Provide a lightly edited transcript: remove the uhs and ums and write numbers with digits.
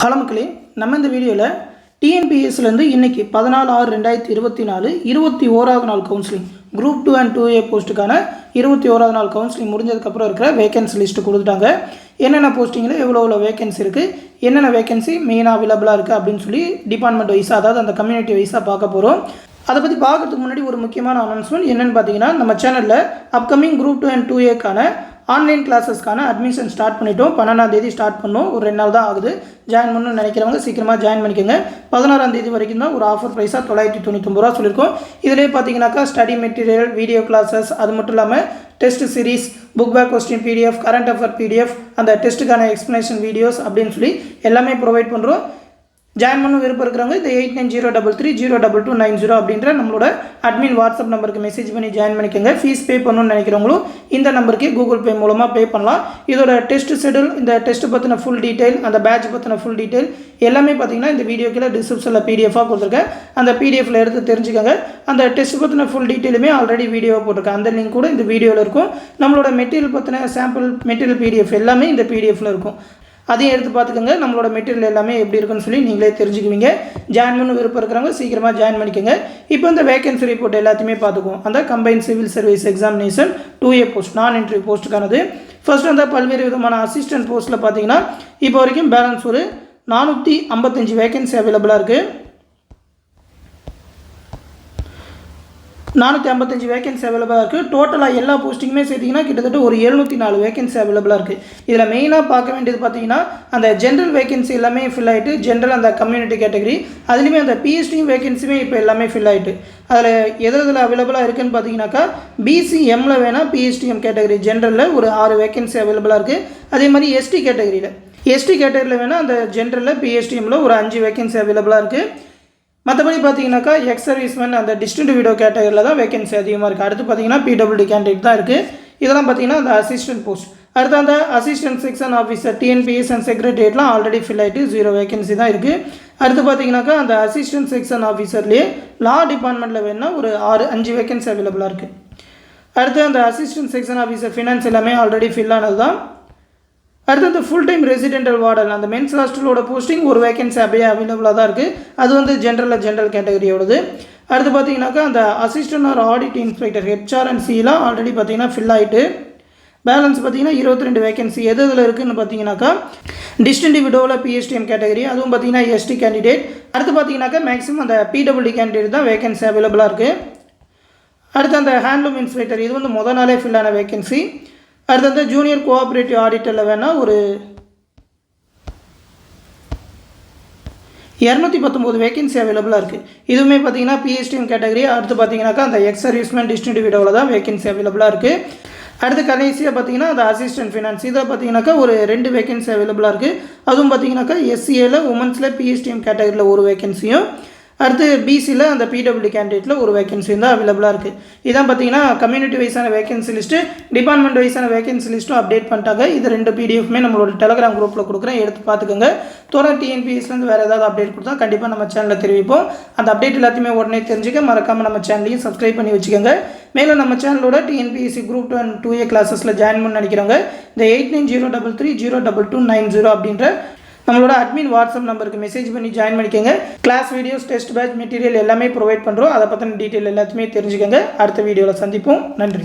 Hello மக்களே, நம்ம இந்த வீடியோவில் டிஎன்பிஎஸ்சிலேருந்து இன்றைக்கி 14/6/2024 21வது நாள் கவுன்சிலிங் குரூப் 2 அண்ட் 2A போஸ்ட்டுக்கான 21வது நாள் கவுன்சிலிங் முடிஞ்சதுக்கப்புறம் இருக்கிற வேகன்சி லிஸ்ட்டு கொடுத்துட்டாங்க. என்னென்ன போஸ்டிங்கில் எவ்வளோ வேகன்சி இருக்குது, என்னென்ன வேகன்சி மெயினாக அவைலபிளாக இருக்குது அப்படின்னு சொல்லி டிபார்ட்மெண்ட் வைஸாக, அதாவது அந்த கம்யூனிட்டி வைஸாக பார்க்க போகிறோம். அதை பற்றி பார்க்கறதுக்கு முன்னாடி ஒரு முக்கியமான அனௌன்ஸ்மெண்ட் என்னென்னு பார்த்தீங்கன்னா, நம்ம சேனலில் அப்கமிங் குரூப் 2 அண்ட் 2Aக்கான ஆன்லைன் கிளாஸஸ்க்கான அட்மிஷன் ஸ்டார்ட் பண்ணிட்டோம். 12ஆம் தேதி ஸ்டார்ட் பண்ணோம். ஒரு 2 நாள் தான் ஆகுது. ஜாயின் பண்ணணும்னு நினைக்கிறவங்க சீக்கிரமாக ஜாயின் பண்ணிக்கோங்க. 16ஆம் தேதி வரைக்கும் தான் ஒரு ஆஃபர் ப்ரைஸாக 999 ரூபா சொல்லியிருக்கோம். இதிலே பார்த்தீங்கன்னாக்கா ஸ்டடி மெட்டீரியல், வீடியோ கிளாஸஸ், அது மட்டும் இல்லாமல் test series, book back question PDF, current affair PDF, அந்த டெஸ்ட்டுக்கான எக்ஸ்ப்ளனேஷன் வீடியோஸ் அப்படின்னு சொல்லி எல்லாமே ப்ரொவைட் பண்ணுறோம். ஜாயின் பண்ண விருப்பம் இருக்கிறவங்க இந்த 8903302290 அப்படின்ற நம்மளோட அட்மின் வாட்ஸ்அப் நம்பருக்கு மெசேஜ் பண்ணி ஜாயின் பண்ணிக்கோங்க. ஃபீஸ் பே பண்ணணும்னு நினைக்கிறவங்களும் இந்த நம்பருக்கு கூகுள் பே மூலமாக பே பண்ணலாம். இதோட டெஸ்ட் ஷெடியூல், இந்த டெஸ்ட் பற்றின ஃபுல் டீட்டெயில், அந்த பேட்ச் பற்றின ஃபுல் டீட்டெயில் எல்லாமே பார்த்தீங்கன்னா இந்த வீடியோக்கில் டிஸ்கிரிப்ஷனில் பிடிஎஃபாக கொடுத்துருக்கேன். அந்த பிடிஎஃபில் எடுத்து தெரிஞ்சுக்கோங்க. அந்த டெஸ்ட் பற்றின ஃபுல் டீட்டெயிலுமே ஆல்ரெடி வீடியோவாக போட்டிருக்கேன். அந்த லிங்க் கூட இந்த வீடியோவில் இருக்கும். நம்மளோட மெட்டீரியல் பற்றின சாம்பிள் மெட்டீரியல் பிடிஎஃப் எல்லாமே இந்த பிடிஎஃபில் இருக்கும். அதையும் எடுத்து பார்த்துக்கோங்க. நம்மளோட மெட்டீரியல் எல்லாமே எப்படி இருக்குன்னு சொல்லி நீங்களே தெரிஞ்சுக்குவீங்க. ஜாயின் பண்ண விருப்பம் இருக்கிறவங்க சீக்கிரமாக ஜாயின் பண்ணிக்கோங்க. இப்போ இந்த வேகன்சி ரிப்போர்ட் எல்லாத்தையுமே பார்த்துக்குவோம். அந்த combine civil service examination 2A post, நான் இன்டர்வியூ போஸ்ட்டுக்கானது. ஃபர்ஸ்ட் அந்த பல்வேறு விதமான அசிஸ்டன்ட் போஸ்ட்டில் பார்த்தீங்கன்னா இப்போ வரைக்கும் பேலன்ஸ் ஒரு 455 வேகன்சி அவைலபிளாக இருக்குது. 455 வேகன்சி அவைலபிளாக இருக்குது. டோட்டலாக எல்லா போஸ்டிங்குமே சேர்த்திங்கன்னா கிட்டத்தட்ட ஒரு 704 வேகன்சி அவைலபிளாக இருக்குது. இதில் மெயினாக பார்க்க வேண்டியது பார்த்தீங்கன்னா அந்த ஜென்ரல் வேகன்சி எல்லாமே ஃபில் ஆகிட்டு, ஜென்ரல் அந்த கம்யூனிட்டி கேட்டகரி, அதுலேயுமே அந்த பிஎஸ்டி வேகன்சியுமே இப்போ எல்லாமே ஃபில் ஆகிட்டு. அதில் எதில் அவைலபிளாக இருக்குதுன்னு பார்த்தீங்கன்னாக்கா பிசிஎம்மில் வேணால் பிஎஸ்டிஎம் கேட்டகரி ஜென்ரலில் ஒரு 6 வேகன்சி அவைலபிளாக இருக்குது. அதே மாதிரி எஸ்டி கேட்டகரியில் வேணால் அந்த ஜென்ரலில் பிஎஸ்டிஎம்மில் ஒரு 5 வேகன்சி அவைலபிளாக இருக்குது. மற்றபடி பார்த்தீங்கன்னாக்கா எக்ஸ் சர்வீஸ்மேன் அந்த டிஸ்ட்ரிக்ட் வீடியோ கேட்டகரியில் தான் வேகன்சி அதிகமாக இருக்குது. அடுத்து பார்த்தீங்கன்னா பிடபிள்யூடி கேண்டிடேட் தான் இருக்குது. இதெல்லாம் பார்த்தீங்கன்னா அந்த அசிஸ்டன்ட் போஸ்ட். அடுத்து அந்த assistant section officer TNPS and செக்ரட்டரியேட்லாம் ஆல்ரெடி ஃபில் ஆகிட்டு 0 வேகன்சி தான் இருக்குது. அடுத்து பார்த்தீங்கன்னாக்கா அந்த அசிஸ்டன்ட் செக்ஷன் ஆஃபீஸர்லேயே லா டிபார்ட்மெண்ட்டில் வேணுன்னா ஒரு 5 வேகன்சி அவைலபிளாக இருக்குது. அடுத்து அந்த அசிஸ்டன்ட் செக்ஷன் ஆஃபீஸர் ஃபினான்ஸ் எல்லாமே ஆல்ரெடி ஃபில் ஆனது தான். அடுத்து அந்த ஃபுல் டைம் ரெசிடென்டல் வார்டன் அந்த மென்ஸ் ஹாஸ்டலோட போஸ்டிங் ஒரு வேகன்சி அப்படியே அவைலபிளாக தான் இருக்குது. அது வந்து ஜென்ரல் கேட்டகரியோடது. அடுத்து பார்த்தீங்கன்னாக்கா அந்த assistant or audit inspector HR and சிலாம் ஆல்ரெடி பார்த்தீங்கன்னா ஃபில் ஆகிட்டு பேலன்ஸ் பார்த்தீங்கன்னா 22 வேகன்சி எதில் இருக்குதுன்னு பார்த்தீங்கன்னாக்கா டிஸ்ட்ரிக்ட் விடோவில் பிஎஸ்டிஎம் கேட்டகரி, அதுவும் பார்த்தீங்கன்னா எஸ்டி கேண்டிடேட். அடுத்து பார்த்தீங்கன்னாக்கா மேக்ஸிமம் அந்த பிடபிள்யூடி கேண்டிடேட் தான் வேகன்சி அவைலபிளாக இருக்குது. அடுத்து அந்த ஹேண்ட்லூம் இன்ஸ்பெக்டர் இது வந்து முதல் நாளே ஃபில் ஆன வேகன்சி. அடுத்து வந்து ஜூனியர் கோஆப்ரேட்டிவ் ஆடிட்டரில் வேணால் ஒரு 219 வேகன்சி அவைலபிளாக இருக்குது. இதுவுமே பார்த்தீங்கன்னா பிஎஸ்டிஎம் கேட்டகரி. அடுத்து பார்த்தீங்கன்னாக்கா அந்த எக்ஸ் சர்வீஸ்மேன் டிஸ்ட்ரிக்ட் விடோவில் தான் வேகன்சி அவைலபிளாக இருக்குது. அடுத்து கடைசியாக பார்த்தீங்கன்னா அந்த அசிஸ்டன்ட் ஃபினான்ஸ் இதை பார்த்தீங்கன்னாக்கா ஒரு 2 வேகன்சி அவைலபிளாக இருக்குது. அதுவும் பார்த்தீங்கன்னாக்கா எஸ்சிஏல உமன்ஸில் பிஎஸ்டிஎம் கேட்டகரியில் ஒரு வேகன்சியும், அடுத்து பிசியில் அந்த பிடபிள்யூடி கேண்டிடேட்டில் ஒரு வேகன்சியும் தான் அவைலபிளாக இருக்குது. இதான் பார்த்தீங்கன்னா கம்யூனிட்டி வைஸான வேகன்சி லிஸ்ட்டு, டிபார்ட்மெண்ட் வைஸான வேகன்சி லிஸ்ட்டும் அப்டேட் பண்ணிட்டாங்க. இது 2 பிடிஎஃப்மே நம்மளோட டெலகிராம் குரூப்பில் கொடுக்குறேன், எடுத்து பார்த்துக்கோங்க. தொடர்ந்து டிஎன்பிஎஸ்லேருந்து வேறு ஏதாவது அப்டேட் கொடுத்தா கண்டிப்பாக நம்ம சேனலில் தெரிவிப்போம். அந்த அப்டேட் எல்லாத்தையுமே உடனே தெரிஞ்சுக்க மறக்காமல் நம்ம சேனலையும் சப்ஸ்கிரைப் பண்ணி வச்சுக்கோங்க. மேலும் நம்ம சேனலோட டிஎன்பிஎஸ்சி குரூப் 2 அண்ட் 2A கிளாஸஸில் ஜாயின் பண்ண நினைக்கிறவங்க இந்த 8903302290 அப்படின்ற நம்மளோட அட்மின் வாட்ஸ்அப் நம்பருக்கு மெசேஜ் பண்ணி ஜாயின் பண்ணிக்கோங்க. Class videos, test batch material எல்லாமே ப்ரொவைட் பண்ணுறோம். அதை பற்றின டீட்டெயில் எல்லாத்தையுமே தெரிஞ்சுக்கோங்க. அடுத்த வீடியோவில் சந்திப்போம். நன்றி.